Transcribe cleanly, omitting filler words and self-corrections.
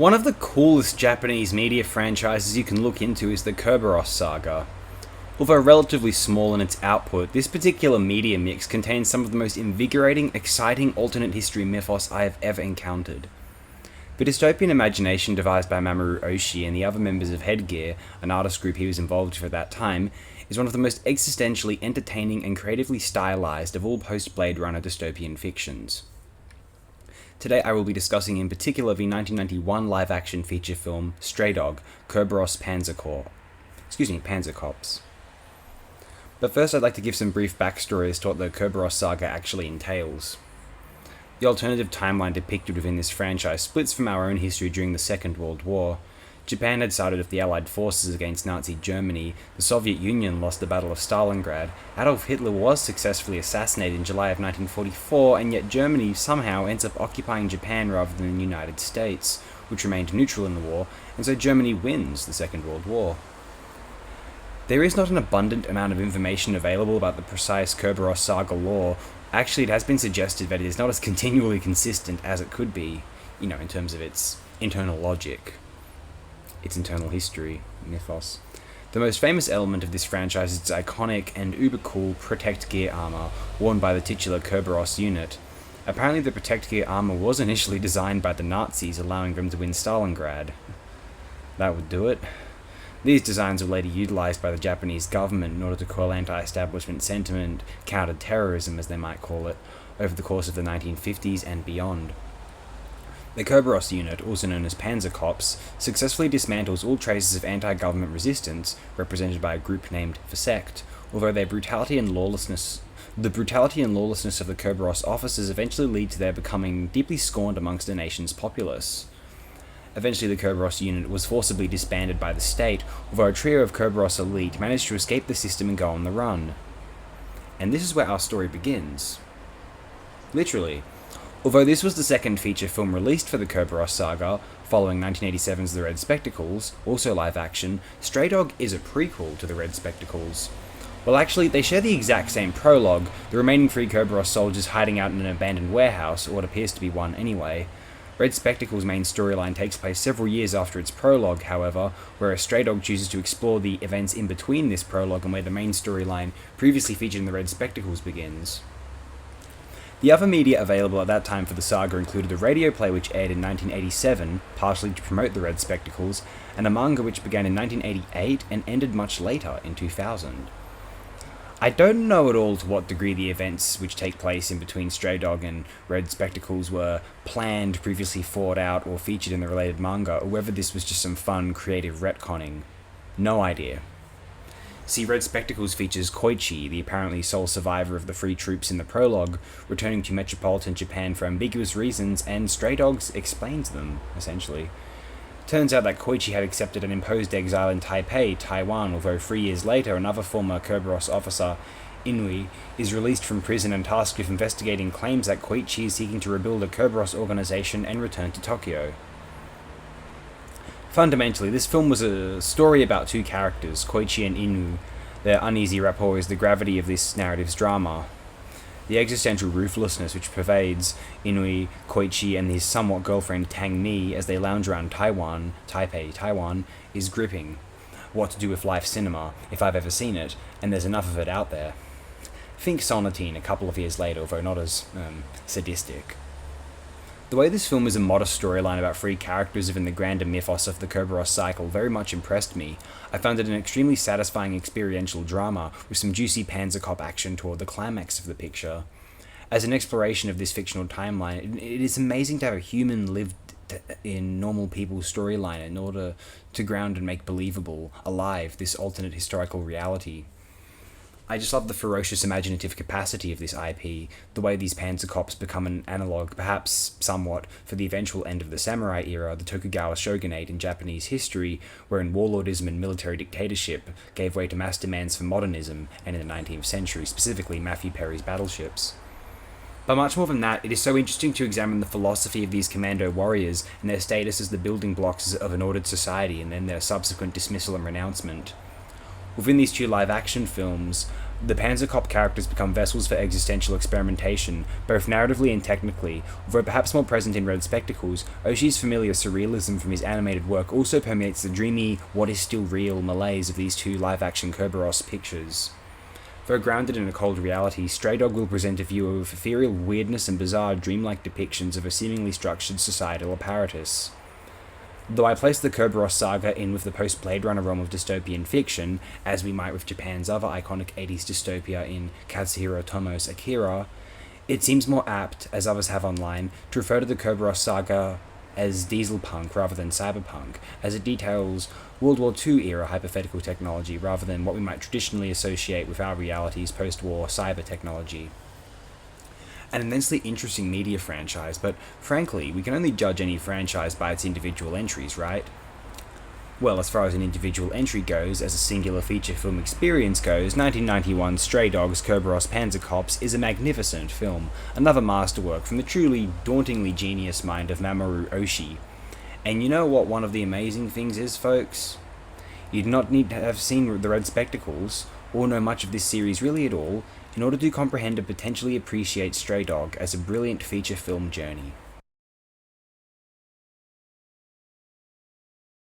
One of the coolest Japanese media franchises you can look into is the Kerberos Saga. Although relatively small in its output, this particular media mix contains some of the most invigorating, exciting alternate history mythos I have ever encountered. The dystopian imagination devised by Mamoru Oshii and the other members of Headgear, an artist group he was involved with at that time, is one of the most existentially entertaining and creatively stylized of all post-Blade Runner dystopian fictions. Today I will be discussing in particular the 1991 live-action feature film Stray Dog, Kerberos Panzer Corps. But first I'd like to give some brief backstory as to what the Kerberos saga actually entails. The alternative timeline depicted within this franchise splits from our own history during the Second World War. Japan had sided with the Allied forces against Nazi Germany, the Soviet Union lost the Battle of Stalingrad, Adolf Hitler was successfully assassinated in July of 1944, and yet Germany somehow ends up occupying Japan rather than the United States, which remained neutral in the war, and so Germany wins the Second World War. There is not an abundant amount of information available about the precise Kerberos saga lore. Actually, it has been suggested that it is not as continually consistent as it could be, in terms of its internal logic, its internal history, mythos. The most famous element of this franchise is its iconic and uber-cool Protect Gear armor, worn by the titular Kerberos unit. Apparently the Protect Gear armor was initially designed by the Nazis, allowing them to win Stalingrad. That would do it. These designs were later utilized by the Japanese government in order to quell anti-establishment sentiment, counter-terrorism as they might call it, over the course of the 1950s and beyond. The Kerberos unit, also known as Panzer Corps, successfully dismantles all traces of anti-government resistance, represented by a group named the Sect, although the brutality and lawlessness of the Kerberos officers eventually lead to their becoming deeply scorned amongst the nation's populace. Eventually the Kerberos unit was forcibly disbanded by the state, although a trio of Kerberos elite managed to escape the system and go on the run. And this is where our story begins. Literally. Although this was the second feature film released for the Kerberos saga, following 1987's The Red Spectacles, also live action, Stray Dog is a prequel to The Red Spectacles. Well, actually, they share the exact same prologue, the remaining 3 Kerberos soldiers hiding out in an abandoned warehouse, or what appears to be one anyway. Red Spectacles' main storyline takes place several years after its prologue, however, whereas Stray Dog chooses to explore the events in between this prologue and where the main storyline, previously featured in the Red Spectacles, begins. The other media available at that time for the saga included a radio play which aired in 1987, partially to promote the Red Spectacles, and a manga which began in 1988 and ended much later in 2000. I don't know at all to what degree the events which take place in between Stray Dog and Red Spectacles were planned, previously thought out, or featured in the related manga, or whether this was just some fun, creative retconning. No idea. See, Red Spectacles features Koichi, the apparently sole survivor of the free troops in the prologue, returning to metropolitan Japan for ambiguous reasons, and Stray Dogs explains them, essentially. Turns out that Koichi had accepted an imposed exile in Taipei, Taiwan, although 3 years later another former Kerberos officer, Inui, is released from prison and tasked with investigating claims that Koichi is seeking to rebuild a Kerberos organization and return to Tokyo. Fundamentally, this film was a story about 2 characters, Koichi and Inu. Their uneasy rapport is the gravity of this narrative's drama. The existential ruthlessness which pervades Inui, Koichi, and his somewhat girlfriend Tang Mi as they lounge around Taipei, Taiwan, is gripping. What to do with life cinema, if I've ever seen it, and there's enough of it out there. Think Sonatine a couple of years later, although not as sadistic. The way this film is a modest storyline about 3 characters within the grander mythos of the Kerberos cycle very much impressed me. I found it an extremely satisfying experiential drama, with some juicy Panzer Cop action toward the climax of the picture. As an exploration of this fictional timeline, it is amazing to have a human lived in normal people's storyline in order to ground and make believable, alive, this alternate historical reality. I just love the ferocious imaginative capacity of this IP, the way these Panzer Corps become an analogue, perhaps somewhat, for the eventual end of the samurai era, the Tokugawa shogunate in Japanese history, wherein warlordism and military dictatorship gave way to mass demands for modernism, and in the 19th century, specifically Matthew Perry's battleships. But much more than that, it is so interesting to examine the philosophy of these commando warriors and their status as the building blocks of an ordered society and then their subsequent dismissal and renouncement. Within these 2 live-action films, The Panzer Cop characters become vessels for existential experimentation, both narratively and technically. Although perhaps more present in Red Spectacles, Oshii's familiar surrealism from his animated work also permeates the dreamy, what is still real malaise of these two live-action Kerberos pictures. Though grounded in a cold reality, Stray Dog will present a view of ethereal weirdness and bizarre dreamlike depictions of a seemingly structured societal apparatus. Though I place the Kerberos Saga in with the post-Blade Runner realm of dystopian fiction, as we might with Japan's other iconic 80s dystopia in Katsuhiro Otomo's Akira, it seems more apt, as others have online, to refer to the Kerberos Saga as dieselpunk rather than cyberpunk, as it details World War II era hypothetical technology rather than what we might traditionally associate with our reality's post-war cyber technology. An immensely interesting media franchise, but frankly, we can only judge any franchise by its individual entries, right? Well, as far as an individual entry goes, as a singular feature film experience goes, 1991's Stray Dogs Kerberos Panzer Cops is a magnificent film, another masterwork from the truly dauntingly genius mind of Mamoru Oshii. And you know what one of the amazing things is, folks? You'd not need to have seen the Red Spectacles, or know much of this series really at all, in order to comprehend and potentially appreciate Stray Dog as a brilliant feature film journey.